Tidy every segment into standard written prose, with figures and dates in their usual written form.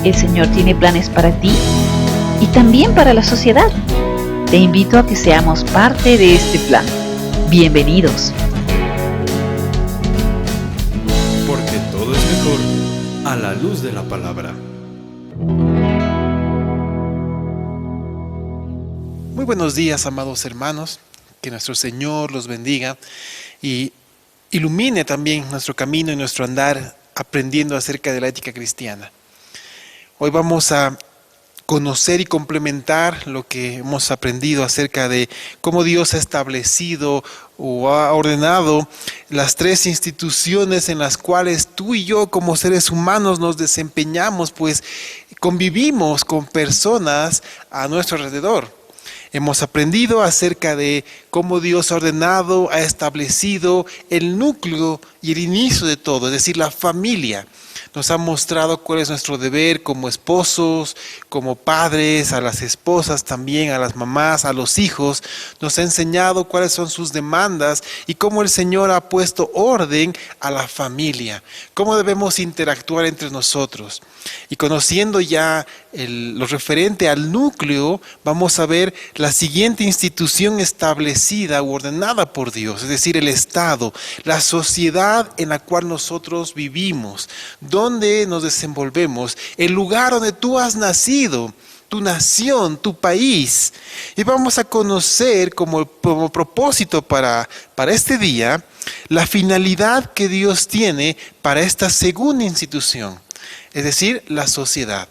El Señor tiene planes para ti y también para la sociedad. Te invito a que seamos parte de este plan. Bienvenidos. Porque todo es mejor a la luz de la palabra. Muy buenos días, amados hermanos. Que nuestro Señor los bendiga y ilumine también nuestro camino y nuestro andar aprendiendo acerca de la ética cristiana. Hoy vamos a conocer y complementar lo que hemos aprendido acerca de cómo Dios ha establecido o ha ordenado las tres instituciones en las cuales tú y yo como seres humanos nos desempeñamos, pues convivimos con personas a nuestro alrededor. Hemos aprendido acerca de cómo Dios ha ordenado, ha establecido el núcleo y el inicio de todo, es decir, la familia. Nos ha mostrado cuál es nuestro deber como esposos, como padres, a las esposas también, a las mamás, a los hijos. Nos ha enseñado cuáles son sus demandas y cómo el Señor ha puesto orden a la familia. Cómo debemos interactuar entre nosotros. Y conociendo ya lo referente al núcleo, vamos a ver la siguiente institución establecida u ordenada por Dios, es decir, el Estado, la sociedad en la cual nosotros vivimos, donde nos desenvolvemos, el lugar donde tú has nacido, tu nación, tu país. Y vamos a conocer como propósito para este día la finalidad que Dios tiene para esta segunda institución, es decir, la sociedad.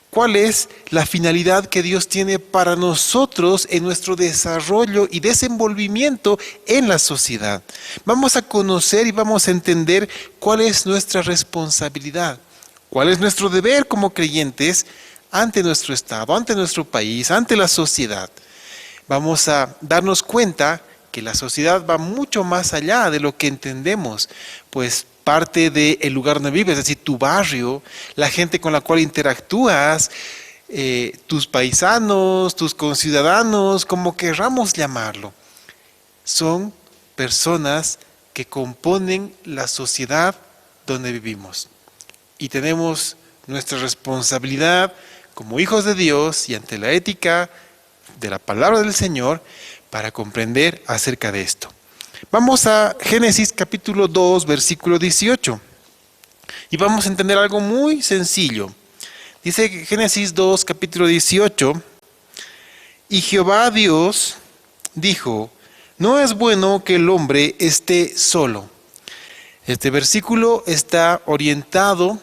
¿Cuál es la finalidad que Dios tiene para nosotros en nuestro desarrollo y desenvolvimiento en la sociedad? Vamos a conocer y vamos a entender cuál es nuestra responsabilidad, cuál es nuestro deber como creyentes ante nuestro Estado, ante nuestro país, ante la sociedad. Vamos a darnos cuenta que la sociedad va mucho más allá de lo que entendemos, pues parte del lugar donde vives, es decir, tu barrio, la gente con la cual interactúas, tus paisanos, tus conciudadanos, como querramos llamarlo, son personas que componen la sociedad donde vivimos. Y tenemos nuestra responsabilidad como hijos de Dios y ante la ética de la palabra del Señor para comprender acerca de esto. Vamos a Génesis capítulo 2, versículo 18. Y vamos a entender algo muy sencillo. Dice Génesis 2, capítulo 18. Y Jehová Dios dijo, no es bueno que el hombre esté solo. Este versículo está orientado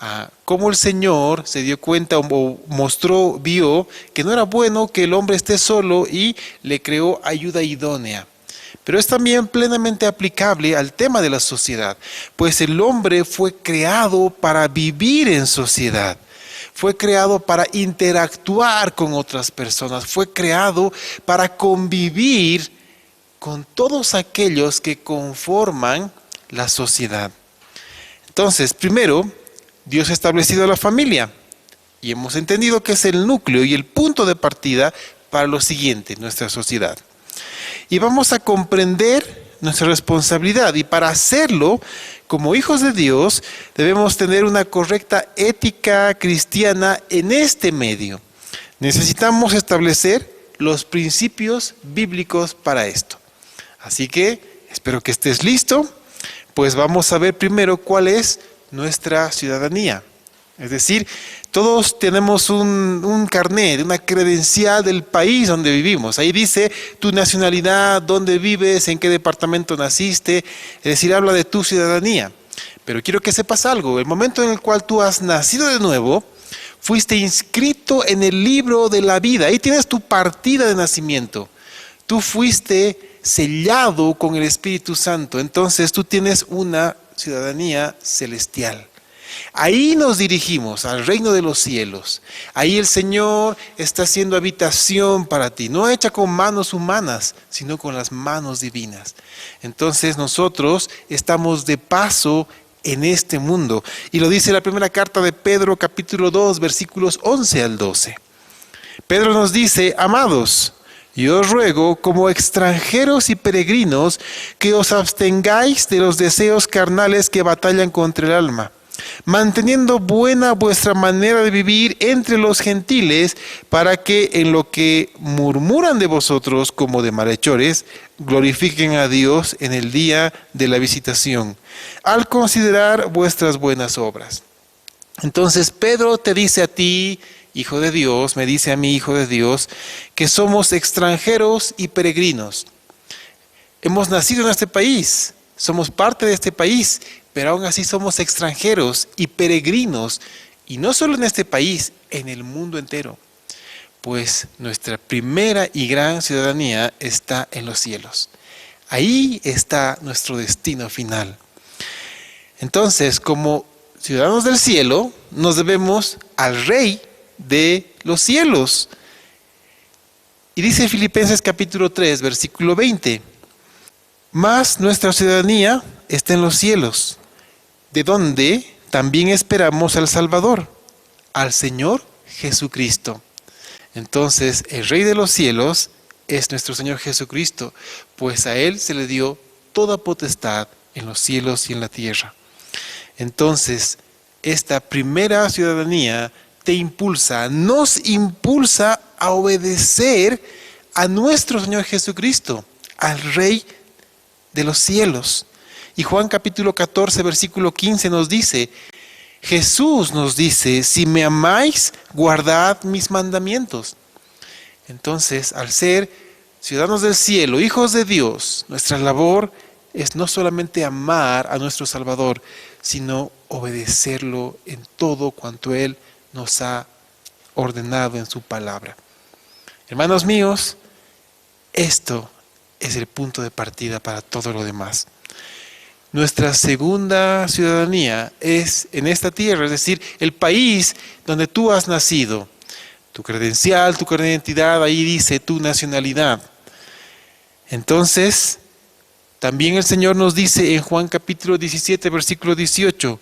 a cómo el Señor se dio cuenta o vio que no era bueno que el hombre esté solo y le creó ayuda idónea. Pero es también plenamente aplicable al tema de la sociedad, pues el hombre fue creado para vivir en sociedad, fue creado para interactuar con otras personas, fue creado para convivir con todos aquellos que conforman la sociedad. Entonces, primero, Dios ha establecido la familia y hemos entendido que es el núcleo y el punto de partida para lo siguiente, nuestra sociedad. Y vamos a comprender nuestra responsabilidad y para hacerlo, como hijos de Dios, debemos tener una correcta ética cristiana en este medio. Necesitamos establecer los principios bíblicos para esto. Así que espero que estés listo, pues vamos a ver primero cuál es nuestra ciudadanía. Es decir, todos tenemos un carnet, una credencial del país donde vivimos. Ahí dice tu nacionalidad, dónde vives, en qué departamento naciste. Es decir, habla de tu ciudadanía. Pero quiero que sepas algo. El momento en el cual tú has nacido de nuevo, fuiste inscrito en el libro de la vida. Ahí tienes tu partida de nacimiento. Tú fuiste sellado con el Espíritu Santo. Entonces tú tienes una ciudadanía celestial. Ahí nos dirigimos al reino de los cielos. Ahí el Señor está haciendo habitación para ti, no hecha con manos humanas, sino con las manos divinas. Entonces nosotros estamos de paso en este mundo. Y lo dice la primera carta de Pedro, capítulo 2, versículos 11 al 12. Pedro nos dice, amados, yo os ruego como extranjeros y peregrinos que os abstengáis de los deseos carnales que batallan contra el alma, manteniendo buena vuestra manera de vivir entre los gentiles, para que en lo que murmuran de vosotros como de malhechores, glorifiquen a Dios en el día de la visitación, al considerar vuestras buenas obras. Entonces Pedro te dice a ti, hijo de Dios, me dice a mí, hijo de Dios, que somos extranjeros y peregrinos. Hemos nacido en este país, somos parte de este país, pero aún así somos extranjeros y peregrinos, y no solo en este país, en el mundo entero. Pues nuestra primera y gran ciudadanía está en los cielos. Ahí está nuestro destino final. Entonces, como ciudadanos del cielo, nos debemos al Rey de los cielos. Y dice Filipenses capítulo 3, versículo 20, mas nuestra ciudadanía está en los cielos, de donde también esperamos al Salvador, al Señor Jesucristo. Entonces, el Rey de los cielos es nuestro Señor Jesucristo, pues a Él se le dio toda potestad en los cielos y en la tierra. Entonces, esta primera ciudadanía te impulsa, nos impulsa a obedecer a nuestro Señor Jesucristo, al Rey de los cielos. Y Juan capítulo 14, versículo 15 nos dice, Jesús nos dice, si me amáis, guardad mis mandamientos. Entonces, al ser ciudadanos del cielo, hijos de Dios, nuestra labor es no solamente amar a nuestro Salvador, sino obedecerlo en todo cuanto Él nos ha ordenado en su palabra. Hermanos míos, esto es el punto de partida para todo lo demás. Nuestra segunda ciudadanía es en esta tierra, es decir, el país donde tú has nacido. Tu credencial, tu carnet de identidad, ahí dice tu nacionalidad. Entonces, también el Señor nos dice en Juan capítulo 17, versículo 18,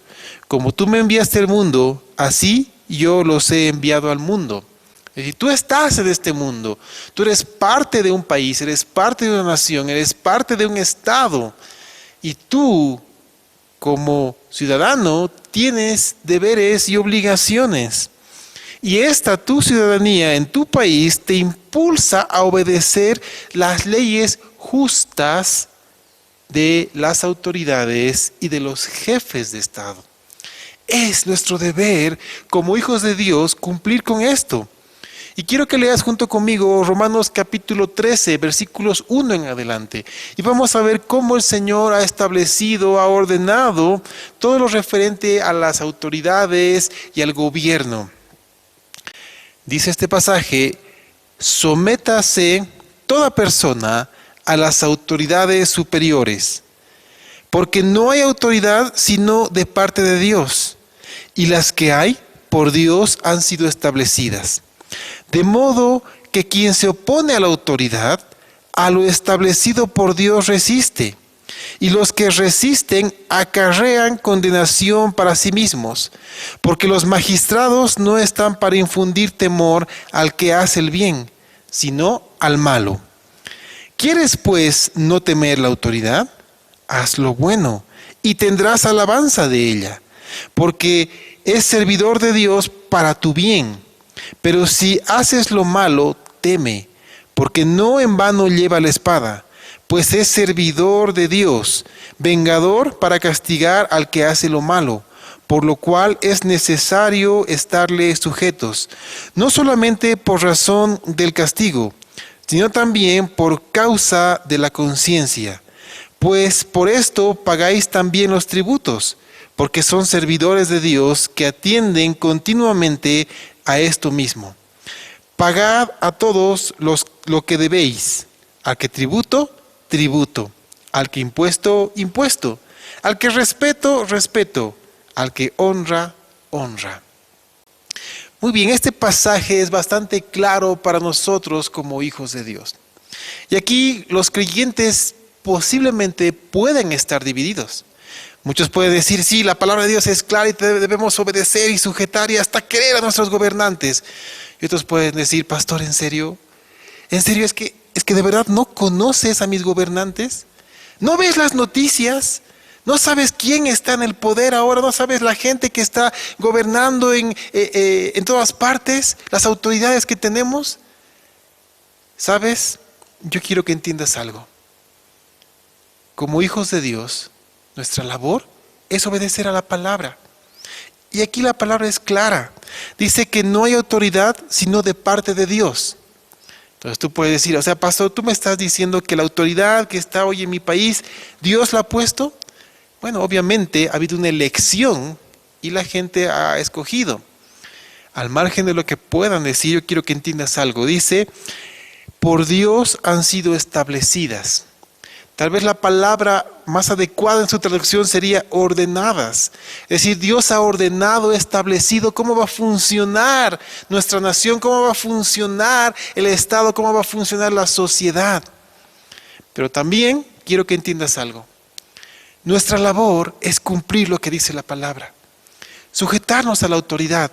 como tú me enviaste al mundo, así yo los he enviado al mundo. Es decir, tú estás en este mundo, tú eres parte de un país, eres parte de una nación, eres parte de un estado. Y tú, como ciudadano, tienes deberes y obligaciones. Y esta tu ciudadanía en tu país te impulsa a obedecer las leyes justas de las autoridades y de los jefes de Estado. Es nuestro deber como hijos de Dios cumplir con esto. Y quiero que leas junto conmigo Romanos capítulo 13, versículos 1 en adelante. Y vamos a ver cómo el Señor ha establecido, ha ordenado todo lo referente a las autoridades y al gobierno. Dice este pasaje, sométase toda persona a las autoridades superiores, porque no hay autoridad sino de parte de Dios, y las que hay por Dios han sido establecidas. De modo que quien se opone a la autoridad, a lo establecido por Dios resiste, y los que resisten acarrean condenación para sí mismos, porque los magistrados no están para infundir temor al que hace el bien, sino al malo. ¿Quieres pues no temer la autoridad? Haz lo bueno y tendrás alabanza de ella, porque es servidor de Dios para tu bien. Pero si haces lo malo, teme, porque no en vano lleva la espada, pues es servidor de Dios, vengador para castigar al que hace lo malo, por lo cual es necesario estarle sujetos, no solamente por razón del castigo, sino también por causa de la conciencia. Pues por esto pagáis también los tributos, porque son servidores de Dios que atienden continuamente a esto mismo. Pagad a todos lo que debéis, al que tributo, tributo, al que impuesto, impuesto, al que respeto, respeto, al que honra, honra. Muy bien, este pasaje es bastante claro para nosotros como hijos de Dios. Y aquí los creyentes posiblemente pueden estar divididos. Muchos pueden decir, sí, la palabra de Dios es clara y debemos obedecer y sujetar y hasta querer a nuestros gobernantes. Y otros pueden decir, pastor, ¿en serio? ¿En serio es que de verdad no conoces a mis gobernantes? ¿No ves las noticias? No sabes quién está en el poder ahora, no sabes la gente que está gobernando en todas partes, las autoridades que tenemos. ¿Sabes? Yo quiero que entiendas algo. Como hijos de Dios, nuestra labor es obedecer a la palabra. Y aquí la palabra es clara. Dice que no hay autoridad sino de parte de Dios. Entonces tú puedes decir, o sea, pastor, tú me estás diciendo que la autoridad que está hoy en mi país, ¿Dios la ha puesto? Bueno, obviamente ha habido una elección y la gente ha escogido. Al margen de lo que puedan decir, yo quiero que entiendas algo. Dice, por Dios han sido establecidas. Tal vez la palabra más adecuada en su traducción sería ordenadas. Es decir, Dios ha ordenado, establecido cómo va a funcionar nuestra nación, cómo va a funcionar el Estado, cómo va a funcionar la sociedad. Pero también quiero que entiendas algo. Nuestra labor es cumplir lo que dice la palabra, sujetarnos a la autoridad.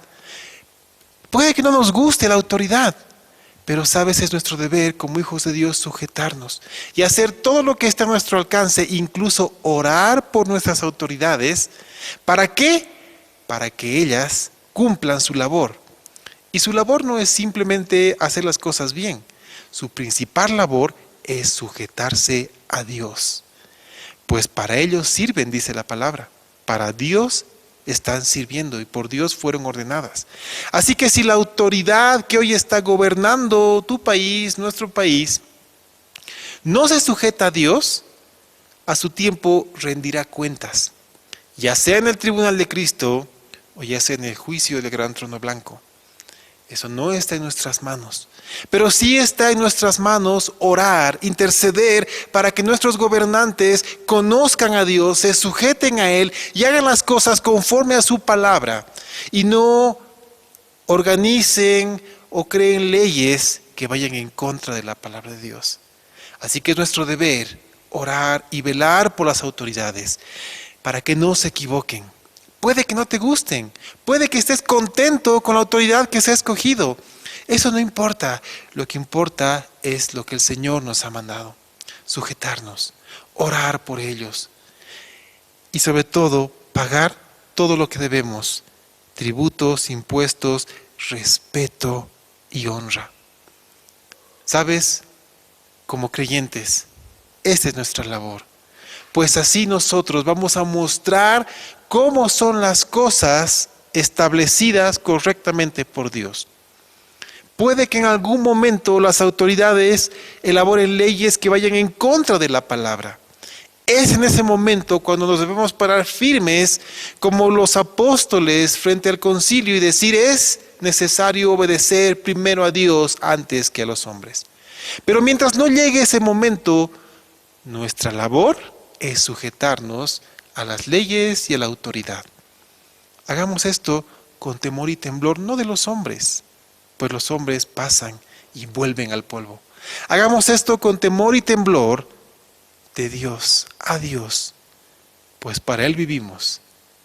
Puede que no nos guste la autoridad, pero sabes, es nuestro deber como hijos de Dios sujetarnos y hacer todo lo que está a nuestro alcance, incluso orar por nuestras autoridades. ¿Para qué? Para que ellas cumplan su labor. Y su labor no es simplemente hacer las cosas bien. Su principal labor es sujetarse a Dios. Pues para ellos sirven, dice la palabra. Para Dios están sirviendo y por Dios fueron ordenadas. Así que si la autoridad que hoy está gobernando tu país, nuestro país, no se sujeta a Dios, a su tiempo rendirá cuentas, ya sea en el tribunal de Cristo o ya sea en el juicio del gran trono blanco. Eso no está en nuestras manos, pero sí está en nuestras manos orar, interceder para que nuestros gobernantes conozcan a Dios, se sujeten a Él y hagan las cosas conforme a su palabra y no organicen o creen leyes que vayan en contra de la palabra de Dios. Así que es nuestro deber orar y velar por las autoridades para que no se equivoquen. Puede que no te gusten, puede que estés contento con la autoridad que se ha escogido. Eso no importa, lo que importa es lo que el Señor nos ha mandado. Sujetarnos, orar por ellos y sobre todo pagar todo lo que debemos. Tributos, impuestos, respeto y honra. ¿Sabes? Como creyentes, esta es nuestra labor. Pues así nosotros vamos a mostrar cómo son las cosas establecidas correctamente por Dios. Puede que en algún momento las autoridades elaboren leyes que vayan en contra de la palabra. Es en ese momento cuando nos debemos parar firmes como los apóstoles frente al concilio y decir, es necesario obedecer primero a Dios antes que a los hombres. Pero mientras no llegue ese momento, nuestra labor es sujetarnos a las leyes y a la autoridad. Hagamos esto con temor y temblor, no de los hombres, pues los hombres pasan y vuelven al polvo. Hagamos esto con temor y temblor de Dios, a Dios, pues para Él vivimos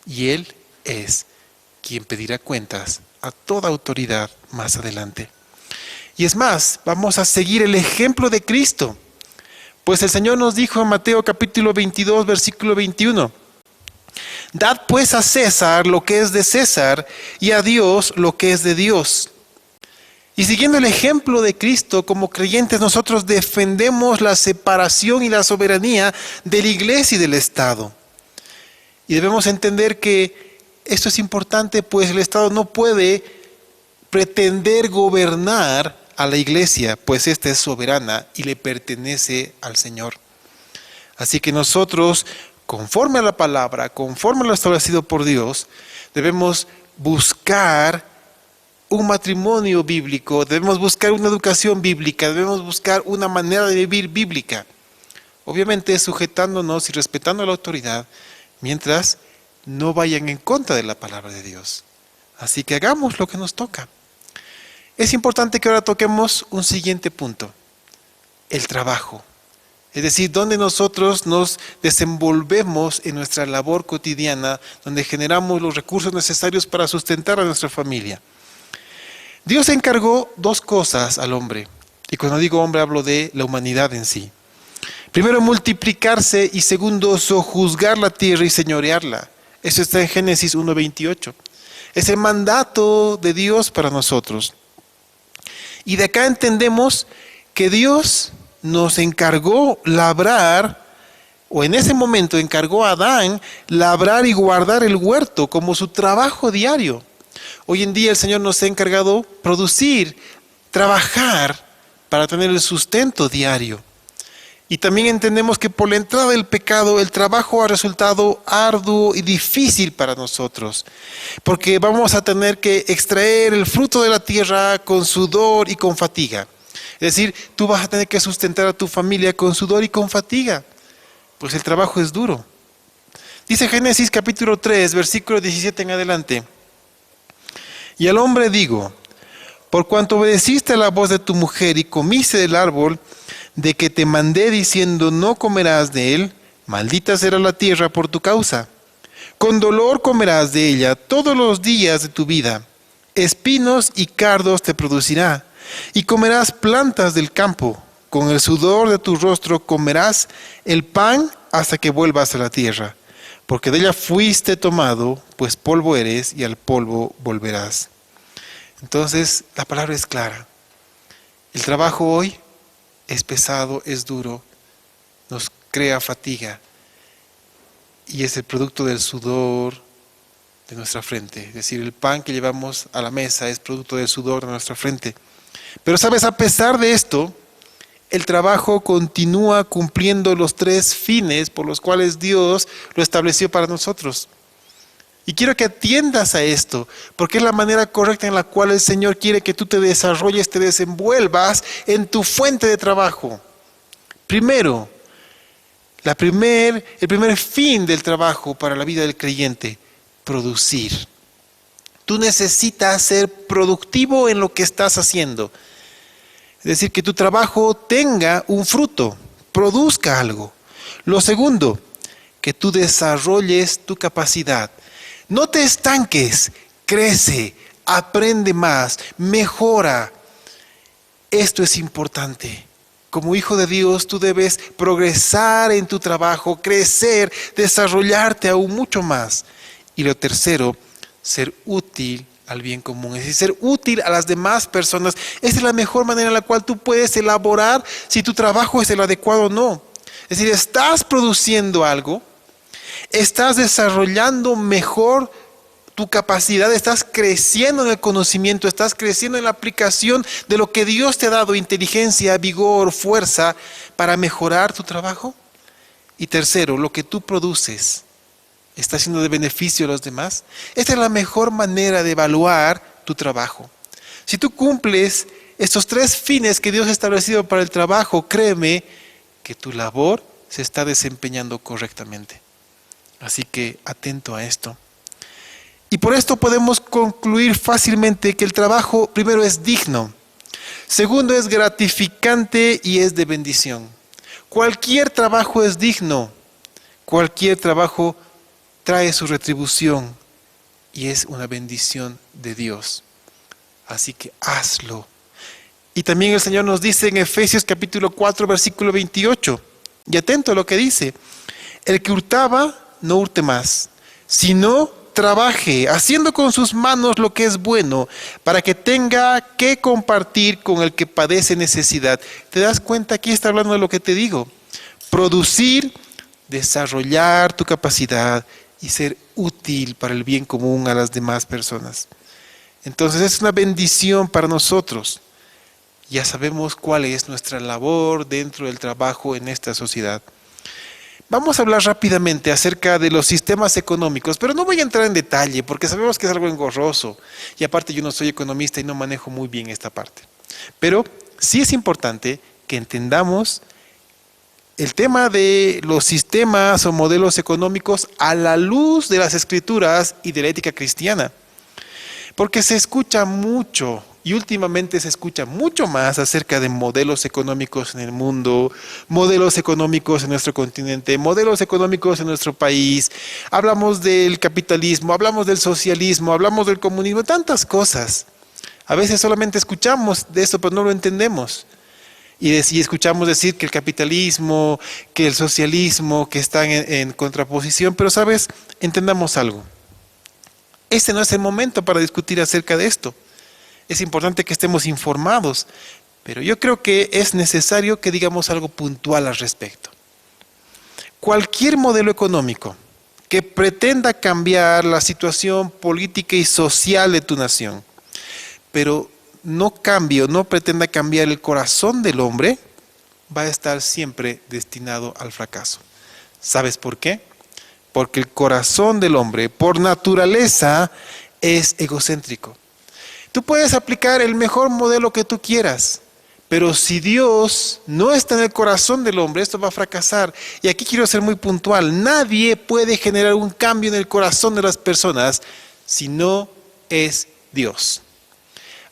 y Él es quien pedirá cuentas a toda autoridad más adelante. Y es más, vamos a seguir el ejemplo de Cristo, pues el Señor nos dijo en Mateo capítulo 22, versículo 21, dad pues a César lo que es de César y a Dios lo que es de Dios. Y siguiendo el ejemplo de Cristo, como creyentes nosotros defendemos la separación y la soberanía de la iglesia y del Estado. Y debemos entender que esto es importante, pues el Estado no puede pretender gobernar a la iglesia, pues esta es soberana y le pertenece al Señor. Así que nosotros, conforme a la palabra, conforme a lo establecido por Dios, debemos buscar un matrimonio bíblico, debemos buscar una educación bíblica, debemos buscar una manera de vivir bíblica. Obviamente sujetándonos y respetando a la autoridad, mientras no vayan en contra de la palabra de Dios. Así que hagamos lo que nos toca. Es importante que ahora toquemos un siguiente punto, el trabajo. Es decir, donde nosotros nos desenvolvemos en nuestra labor cotidiana, donde generamos los recursos necesarios para sustentar a nuestra familia. Dios encargó dos cosas al hombre, y cuando digo hombre hablo de la humanidad en sí. Primero, multiplicarse y segundo, sojuzgar la tierra y señorearla. Eso está en Génesis 1:28. Es el mandato de Dios para nosotros. Y de acá entendemos que Dios nos encargó labrar, o en ese momento encargó a Adán labrar y guardar el huerto como su trabajo diario. Hoy en día el Señor nos ha encargado producir, trabajar para tener el sustento diario. Y también entendemos que por la entrada del pecado el trabajo ha resultado arduo y difícil para nosotros, porque vamos a tener que extraer el fruto de la tierra con sudor y con fatiga. Es decir, tú vas a tener que sustentar a tu familia con sudor y con fatiga, pues el trabajo es duro. Dice Génesis capítulo 3, versículo 17 en adelante. Y al hombre digo, por cuanto obedeciste a la voz de tu mujer y comiste del árbol de que te mandé diciendo no comerás de él, maldita será la tierra por tu causa. Con dolor comerás de ella todos los días de tu vida. Espinos y cardos te producirá, y comerás plantas del campo. Con el sudor de tu rostro comerás el pan hasta que vuelvas a la tierra, porque de ella fuiste tomado, pues polvo eres y al polvo volverás. Entonces, la palabra es clara. El trabajo hoy es pesado, es duro, nos crea fatiga y es el producto del sudor de nuestra frente. Es decir, el pan que llevamos a la mesa es producto del sudor de nuestra frente. Pero sabes, a pesar de esto, el trabajo continúa cumpliendo los 3 fines por los cuales Dios lo estableció para nosotros. Y quiero que atiendas a esto, porque es la manera correcta en la cual el Señor quiere que tú te desarrolles, te desenvuelvas en tu fuente de trabajo. Primero, el primer fin del trabajo para la vida del creyente, producir. Tú necesitas ser productivo en lo que estás haciendo. Es decir, que tu trabajo tenga un fruto, produzca algo. Lo segundo, que tú desarrolles tu capacidad. No te estanques, crece, aprende más, mejora. Esto es importante. Como hijo de Dios, tú debes progresar en tu trabajo, crecer, desarrollarte aún mucho más. Y lo tercero, ser útil al bien común, es decir, ser útil a las demás personas. Esa es la mejor manera en la cual tú puedes elaborar si tu trabajo es el adecuado o no. Es decir, estás produciendo algo, estás desarrollando mejor tu capacidad, estás creciendo en el conocimiento, estás creciendo en la aplicación de lo que Dios te ha dado, inteligencia, vigor, fuerza, para mejorar tu trabajo. Y tercero, lo que tú produces, ¿está siendo de beneficio a los demás? Esta es la mejor manera de evaluar tu trabajo. Si tú cumples estos 3 fines que Dios ha establecido para el trabajo, créeme que tu labor se está desempeñando correctamente. Así que atento a esto. Y por esto podemos concluir fácilmente que el trabajo, primero, es digno. Segundo, es gratificante y es de bendición. Cualquier trabajo es digno. Cualquier trabajo trae su retribución y es una bendición de Dios. Así que hazlo. Y también el Señor nos dice en Efesios capítulo 4, versículo 28. Y atento a lo que dice. El que hurtaba, no hurte más, sino trabaje, haciendo con sus manos lo que es bueno, para que tenga que compartir con el que padece necesidad. ¿Te das cuenta? Aquí está hablando de lo que te digo. Producir, desarrollar tu capacidad y ser útil para el bien común a las demás personas. Entonces es una bendición para nosotros. Ya sabemos cuál es nuestra labor dentro del trabajo en esta sociedad. Vamos a hablar rápidamente acerca de los sistemas económicos, pero no voy a entrar en detalle porque sabemos que es algo engorroso y aparte yo no soy economista y no manejo muy bien esta parte. Pero sí es importante que entendamos el tema de los sistemas o modelos económicos a la luz de las Escrituras y de la ética cristiana. Porque se escucha mucho y últimamente se escucha mucho más acerca de modelos económicos en el mundo, modelos económicos en nuestro continente, modelos económicos en nuestro país. Hablamos del capitalismo, hablamos del socialismo, hablamos del comunismo, tantas cosas. A veces solamente escuchamos de eso, pero no lo entendemos. Y escuchamos decir que el capitalismo, que el socialismo, que están en contraposición, pero sabes, entendamos algo. Este no es el momento para discutir acerca de esto. Es importante que estemos informados, pero yo creo que es necesario que digamos algo puntual al respecto. Cualquier modelo económico que pretenda cambiar la situación política y social de tu nación, pero no cambie o no pretenda cambiar el corazón del hombre, va a estar siempre destinado al fracaso. ¿Sabes por qué? Porque el corazón del hombre, por naturaleza, es egocéntrico. Tú puedes aplicar el mejor modelo que tú quieras, pero si Dios no está en el corazón del hombre, esto va a fracasar. Y aquí quiero ser muy puntual. Nadie puede generar un cambio en el corazón de las personas si no es Dios.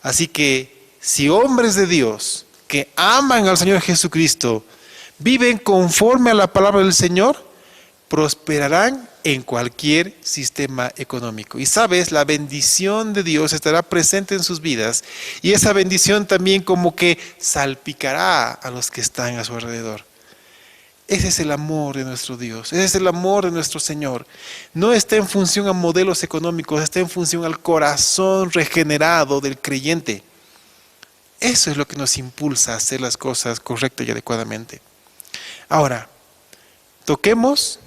Así que si hombres de Dios que aman al Señor Jesucristo viven conforme a la palabra del Señor, prosperarán en cualquier sistema económico. Y sabes, la bendición de Dios estará presente en sus vidas y esa bendición también como que salpicará a los que están a su alrededor. Ese es el amor de nuestro Dios, ese es el amor de nuestro Señor. No está en función a modelos económicos, está en función al corazón regenerado del creyente. Eso es lo que nos impulsa a hacer las cosas correctas y adecuadamente. Ahora, toquemos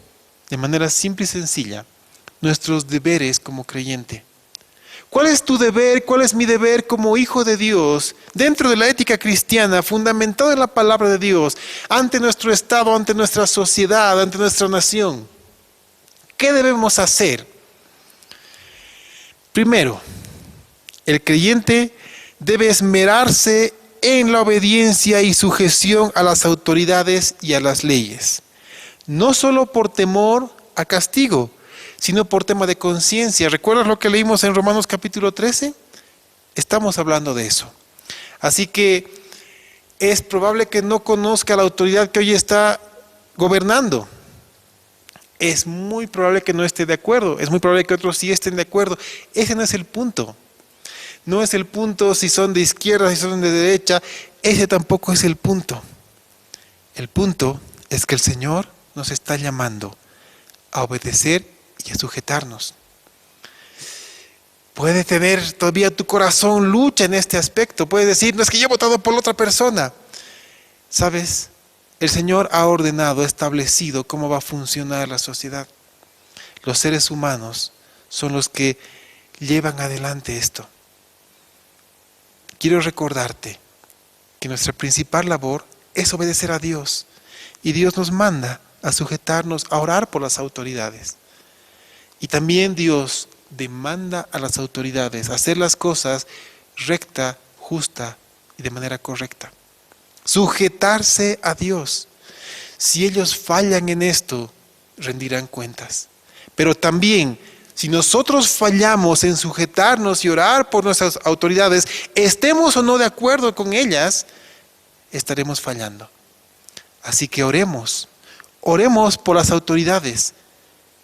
de manera simple y sencilla nuestros deberes como creyente. ¿Cuál es tu deber? ¿Cuál es mi deber como hijo de Dios dentro de la ética cristiana fundamentada en la palabra de Dios ante nuestro Estado, ante nuestra sociedad, ante nuestra nación? ¿Qué debemos hacer? Primero, el creyente debe esmerarse en la obediencia y sujeción a las autoridades y a las leyes. No solo por temor a castigo, sino por tema de conciencia. ¿Recuerdas lo que leímos en Romanos capítulo 13? Estamos hablando de eso. Así que es probable que no conozca la autoridad que hoy está gobernando. Es muy probable que no esté de acuerdo. Es muy probable que otros sí estén de acuerdo. Ese no es el punto. No es el punto si son de izquierda, si son de derecha. Ese tampoco es el punto. El punto es que el Señor nos está llamando a obedecer y a sujetarnos. Puede tener todavía tu corazón lucha en este aspecto. Puedes decir, no es que yo he votado por la otra persona. ¿Sabes? El Señor ha ordenado, ha establecido cómo va a funcionar la sociedad. Los seres humanos son los que llevan adelante esto. Quiero recordarte que nuestra principal labor es obedecer a Dios. Y Dios nos manda a sujetarnos, a orar por las autoridades. Y también Dios demanda a las autoridades hacer las cosas recta, justa y de manera correcta. Sujetarse a Dios. Si ellos fallan en esto, rendirán cuentas. Pero también, si nosotros fallamos en sujetarnos y orar por nuestras autoridades, estemos o no de acuerdo con ellas, estaremos fallando. Así que oremos por las autoridades,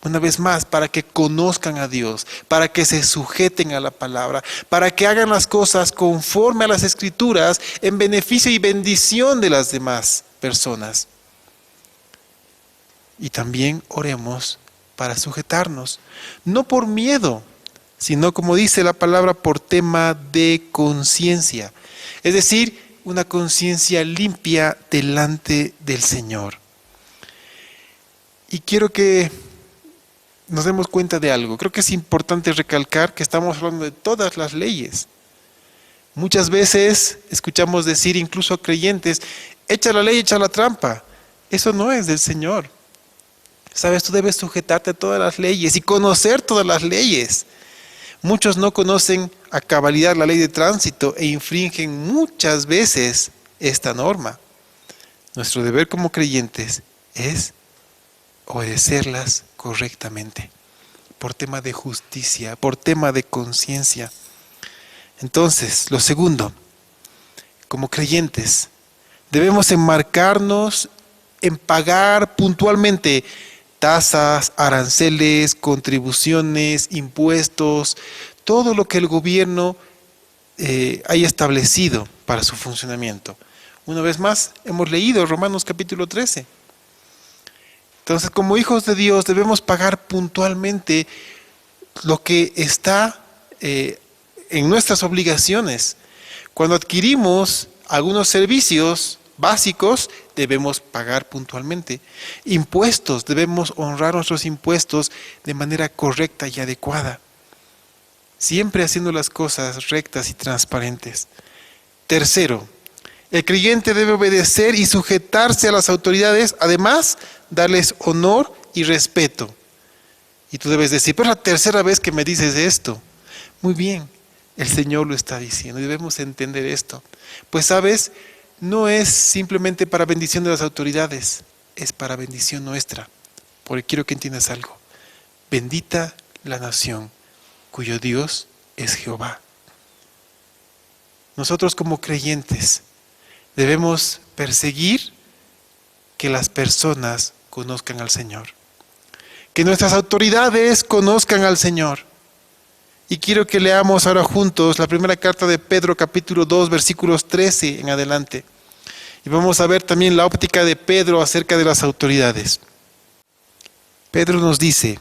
una vez más, para que conozcan a Dios, para que se sujeten a la palabra, para que hagan las cosas conforme a las Escrituras en beneficio y bendición de las demás personas. Y también oremos para sujetarnos, no por miedo, sino como dice la palabra, por tema de conciencia, es decir, una conciencia limpia delante del Señor. Y quiero que nos demos cuenta de algo. Creo que es importante recalcar que estamos hablando de todas las leyes. Muchas veces escuchamos decir incluso a creyentes, echa la ley, echa la trampa. Eso no es del Señor. Sabes, tú debes sujetarte a todas las leyes y conocer todas las leyes. Muchos no conocen a cabalidad la ley de tránsito e infringen muchas veces esta norma. Nuestro deber como creyentes es obedecerlas correctamente, por tema de justicia, por tema de conciencia. Entonces, lo segundo, como creyentes, debemos enmarcarnos en pagar puntualmente tasas, aranceles, contribuciones, impuestos, todo lo que el gobierno haya establecido para su funcionamiento. Una vez más, hemos leído Romanos capítulo 13. Entonces, como hijos de Dios, debemos pagar puntualmente lo que está en nuestras obligaciones. Cuando adquirimos algunos servicios básicos, debemos pagar puntualmente. Impuestos, debemos honrar nuestros impuestos de manera correcta y adecuada. Siempre haciendo las cosas rectas y transparentes. Tercero, el creyente debe obedecer y sujetarse a las autoridades, además, darles honor y respeto. Y tú debes decir, pero es la tercera vez que me dices esto. Muy bien, el Señor lo está diciendo y debemos entender esto. Pues sabes, no es simplemente para bendición de las autoridades, es para bendición nuestra. Porque quiero que entiendas algo. Bendita la nación cuyo Dios es Jehová. Nosotros como creyentes debemos perseguir que las personas conozcan al Señor. Que nuestras autoridades conozcan al Señor. Y quiero que leamos ahora juntos la primera carta de Pedro, capítulo 2, versículos 13 en adelante. Y vamos a ver también la óptica de Pedro acerca de las autoridades. Pedro nos dice,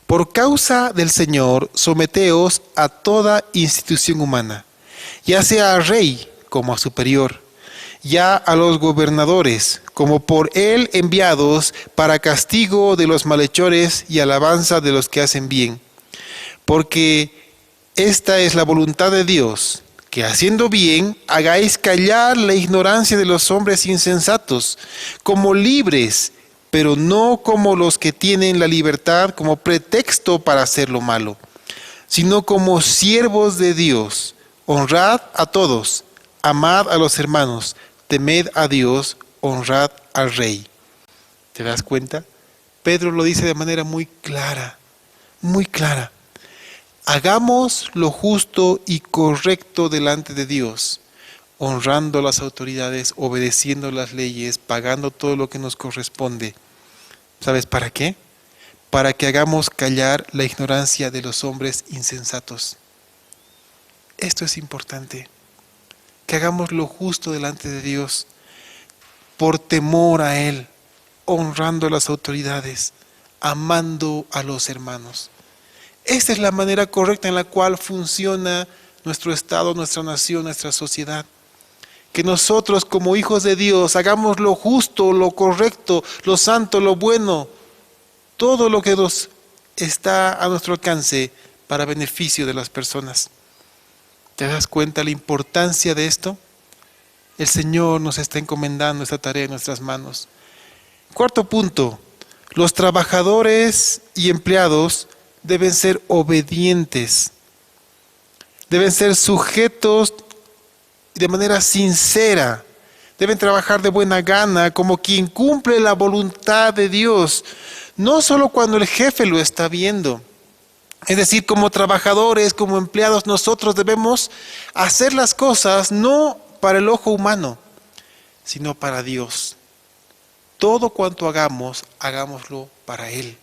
por causa del Señor, someteos a toda institución humana, ya sea a rey como a superior, ya a los gobernadores, como por él enviados para castigo de los malhechores y alabanza de los que hacen bien. Porque esta es la voluntad de Dios, que haciendo bien hagáis callar la ignorancia de los hombres insensatos, como libres, pero no como los que tienen la libertad como pretexto para hacer lo malo, sino como siervos de Dios. Honrad a todos, amad a los hermanos, temed a Dios, honrad al Rey. ¿Te das cuenta? Pedro lo dice de manera muy clara, muy clara. Hagamos lo justo y correcto delante de Dios, honrando a las autoridades, obedeciendo las leyes, pagando todo lo que nos corresponde. ¿Sabes para qué? Para que hagamos callar la ignorancia de los hombres insensatos. Esto es importante, que hagamos lo justo delante de Dios, por temor a Él, honrando a las autoridades, amando a los hermanos. Esta es la manera correcta en la cual funciona nuestro Estado, nuestra nación, nuestra sociedad. Que nosotros como hijos de Dios hagamos lo justo, lo correcto, lo santo, lo bueno, todo lo que nos está a nuestro alcance para beneficio de las personas. ¿Te das cuenta la importancia de esto? El Señor nos está encomendando esta tarea en nuestras manos. Cuarto punto, los trabajadores y empleados deben ser obedientes, deben ser sujetos de manera sincera, deben trabajar de buena gana como quien cumple la voluntad de Dios, no solo cuando el jefe lo está viendo. Es decir, como trabajadores, como empleados, nosotros debemos hacer las cosas no para el ojo humano, sino para Dios. Todo cuanto hagamos, hagámoslo para Él.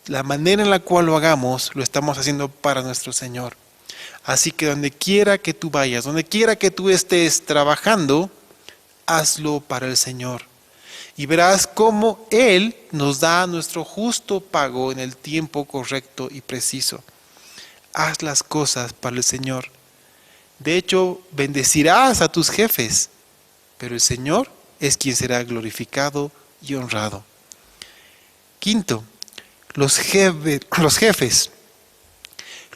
La manera en la cual lo hagamos, lo estamos haciendo para nuestro Señor. Así que donde quiera que tú vayas, donde quiera que tú estés trabajando, hazlo para el Señor. Y verás cómo Él nos da nuestro justo pago en el tiempo correcto y preciso. Haz las cosas para el Señor. De hecho, bendecirás a tus jefes, pero el Señor es quien será glorificado y honrado. Quinto, los jefes.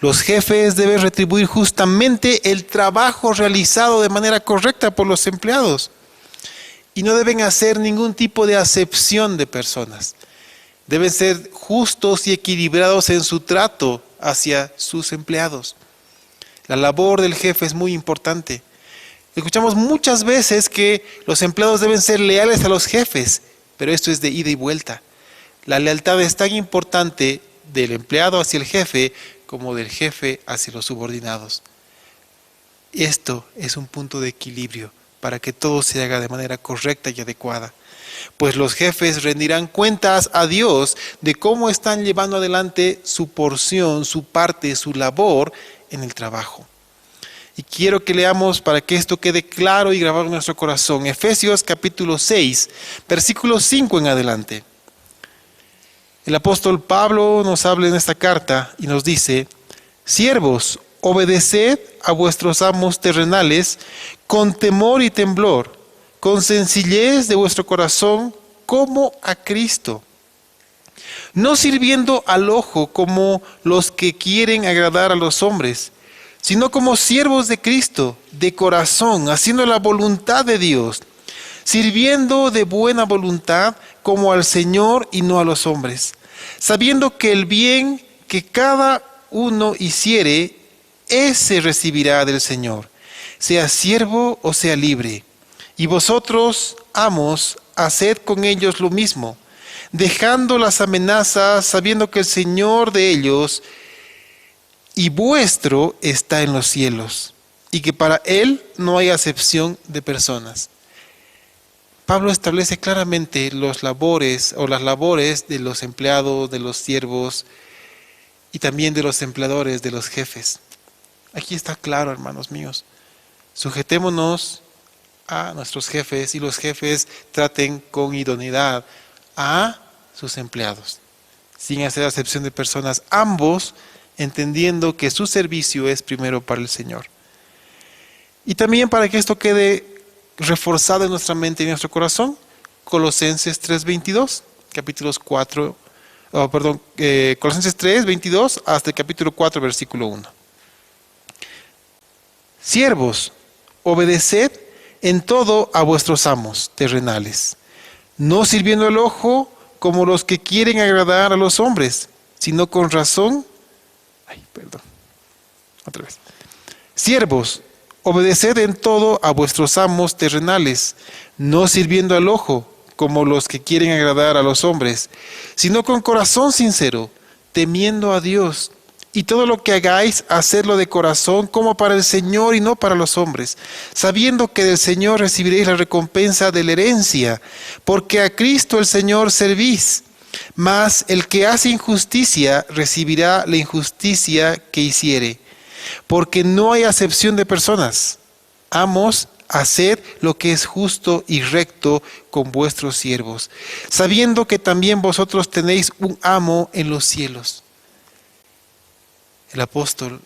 Los jefes deben retribuir justamente el trabajo realizado de manera correcta por los empleados. Y no deben hacer ningún tipo de acepción de personas. Deben ser justos y equilibrados en su trato hacia sus empleados. La labor del jefe es muy importante. Escuchamos muchas veces que los empleados deben ser leales a los jefes, pero esto es de ida y vuelta. La lealtad es tan importante del empleado hacia el jefe como del jefe hacia los subordinados. Esto es un punto de equilibrio para que todo se haga de manera correcta y adecuada. Pues los jefes rendirán cuentas a Dios de cómo están llevando adelante su porción, su parte, su labor en el trabajo. Y quiero que leamos para que esto quede claro y grabado en nuestro corazón. Efesios capítulo 6, versículo 5 en adelante. El apóstol Pablo nos habla en esta carta y nos dice: siervos, obedeced a vuestros amos terrenales con temor y temblor, con sencillez de vuestro corazón como a Cristo, no sirviendo al ojo como los que quieren agradar a los hombres, sino como siervos de Cristo, de corazón, haciendo la voluntad de Dios, sirviendo de buena voluntad como al Señor y no a los hombres, sabiendo que el bien que cada uno hiciere, ese recibirá del Señor, sea siervo o sea libre. Y vosotros, amos, haced con ellos lo mismo, dejando las amenazas, sabiendo que el Señor de ellos y vuestro está en los cielos, y que para Él no hay acepción de personas. Pablo establece claramente las labores de los empleados, de los siervos y también de los empleadores, de los jefes. Aquí está claro, hermanos míos. Sujetémonos a nuestros jefes y los jefes traten con idoneidad a sus empleados, sin hacer acepción de personas, ambos entendiendo que su servicio es primero para el Señor. Y también para que esto quede reforzado en nuestra mente y en nuestro corazón, Colosenses 3:22, Colosenses 3:22 hasta el capítulo 4, versículo 1. Siervos, obedeced en todo a vuestros amos terrenales, no sirviendo al ojo como los que quieren agradar a los hombres, sino con razón. Siervos, obedeced en todo a vuestros amos terrenales, no sirviendo al ojo como los que quieren agradar a los hombres, sino con corazón sincero, temiendo a Dios. Y todo lo que hagáis, hacedlo de corazón como para el Señor y no para los hombres, sabiendo que del Señor recibiréis la recompensa de la herencia, porque a Cristo el Señor servís. Mas el que hace injusticia recibirá la injusticia que hiciere, porque no hay acepción de personas. Amos, haced lo que es justo y recto con vuestros siervos, sabiendo que también vosotros tenéis un amo en los cielos. El apóstol,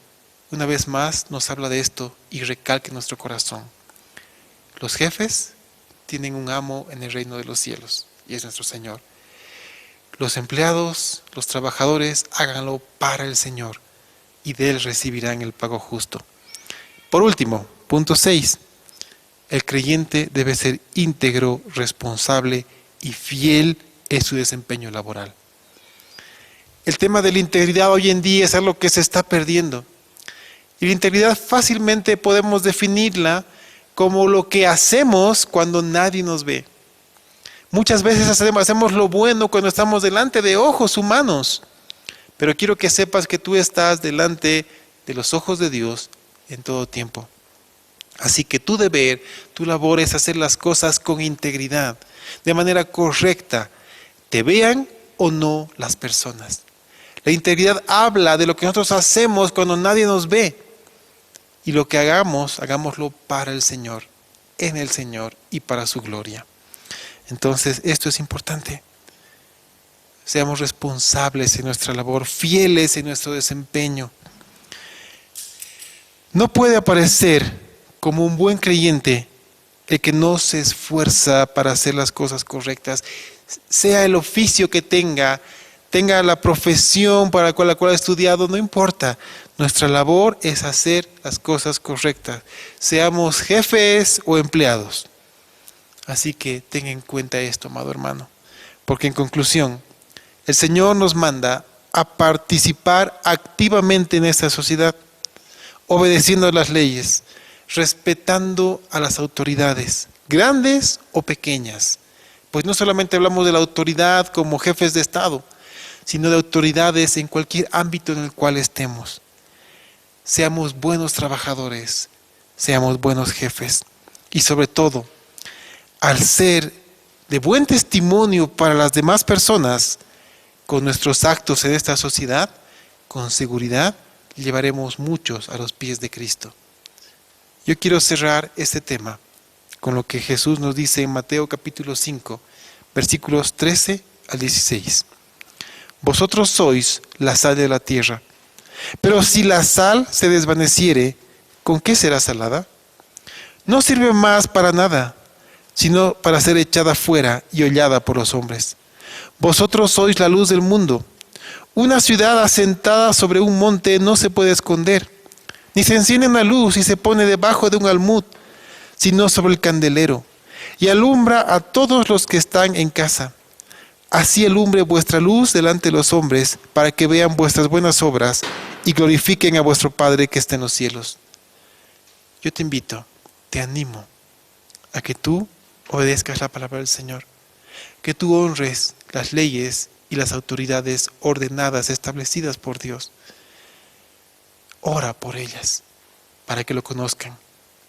una vez más, nos habla de esto y recalca en nuestro corazón. Los jefes tienen un amo en el reino de los cielos, y es nuestro Señor. Los empleados, los trabajadores, háganlo para el Señor, y de Él recibirán el pago justo. Por último, punto 6. El creyente debe ser íntegro, responsable y fiel en su desempeño laboral. El tema de la integridad hoy en día es algo que se está perdiendo. Y la integridad fácilmente podemos definirla como lo que hacemos cuando nadie nos ve. Muchas veces hacemos lo bueno cuando estamos delante de ojos humanos. Pero quiero que sepas que tú estás delante de los ojos de Dios en todo tiempo. Así que tu deber, tu labor es hacer las cosas con integridad, de manera correcta, te vean o no las personas. La integridad habla de lo que nosotros hacemos cuando nadie nos ve. Y lo que hagamos, hagámoslo para el Señor, en el Señor y para su gloria. Entonces, esto es importante. Seamos responsables en nuestra labor, fieles en nuestro desempeño. No puede aparecer como un buen creyente el que no se esfuerza para hacer las cosas correctas, sea el oficio que tenga la profesión para la cual ha estudiado, no importa. Nuestra labor es hacer las cosas correctas, seamos jefes o empleados. Así que ten en cuenta esto, amado hermano, porque en conclusión, el Señor nos manda a participar activamente en esta sociedad, obedeciendo las leyes, respetando a las autoridades, grandes o pequeñas. Pues no solamente hablamos de la autoridad como jefes de Estado, sino de autoridades en cualquier ámbito en el cual estemos. Seamos buenos trabajadores, seamos buenos jefes y sobre todo, al ser de buen testimonio para las demás personas, con nuestros actos en esta sociedad, con seguridad llevaremos muchos a los pies de Cristo. Yo quiero cerrar este tema con lo que Jesús nos dice en Mateo capítulo 5, versículos 13 al 16. Vosotros sois la sal de la tierra, pero si la sal se desvaneciere, ¿con qué será salada? No sirve más para nada, sino para ser echada fuera y hollada por los hombres. Vosotros sois la luz del mundo. Una ciudad asentada sobre un monte no se puede esconder, ni se enciende una luz y se pone debajo de un almud, sino sobre el candelero, y alumbra a todos los que están en casa. Así alumbre vuestra luz delante de los hombres, para que vean vuestras buenas obras y glorifiquen a vuestro Padre que está en los cielos. Yo te invito, te animo a que tú obedezcas la palabra del Señor, que tú honres las leyes y las autoridades ordenadas, establecidas por Dios. Ora por ellas, para que lo conozcan,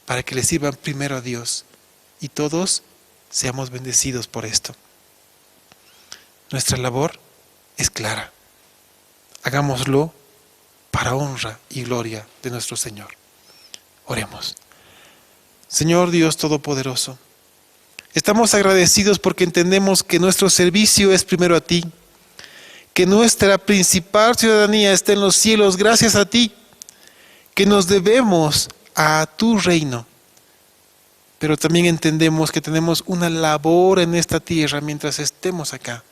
para que le sirvan primero a Dios, y todos seamos bendecidos por esto. Nuestra labor es clara. Hagámoslo para honra y gloria de nuestro Señor. Oremos. Señor Dios Todopoderoso, estamos agradecidos porque entendemos que nuestro servicio es primero a ti, que nuestra principal ciudadanía está en los cielos gracias a ti, que nos debemos a tu reino. Pero también entendemos que tenemos una labor en esta tierra mientras estemos acá,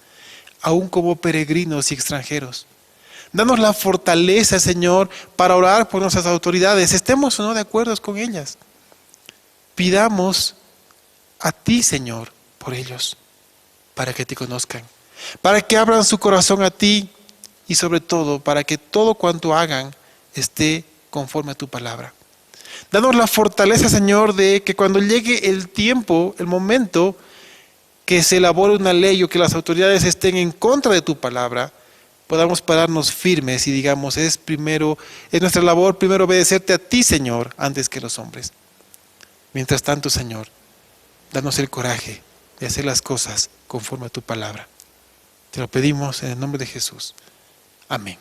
aún como peregrinos y extranjeros. Danos la fortaleza, Señor, para orar por nuestras autoridades, estemos o no de acuerdo con ellas. Pidamos a ti, Señor, por ellos, para que te conozcan, para que abran su corazón a ti y sobre todo para que todo cuanto hagan esté conforme a tu palabra. Danos la fortaleza, Señor, de que cuando llegue el tiempo, el momento que se elabore una ley o que las autoridades estén en contra de tu palabra, podamos pararnos firmes y digamos, es nuestra labor primero obedecerte a ti, Señor, antes que los hombres. Mientras tanto, Señor, danos el coraje de hacer las cosas conforme a tu palabra. Te lo pedimos en el nombre de Jesús. Amén.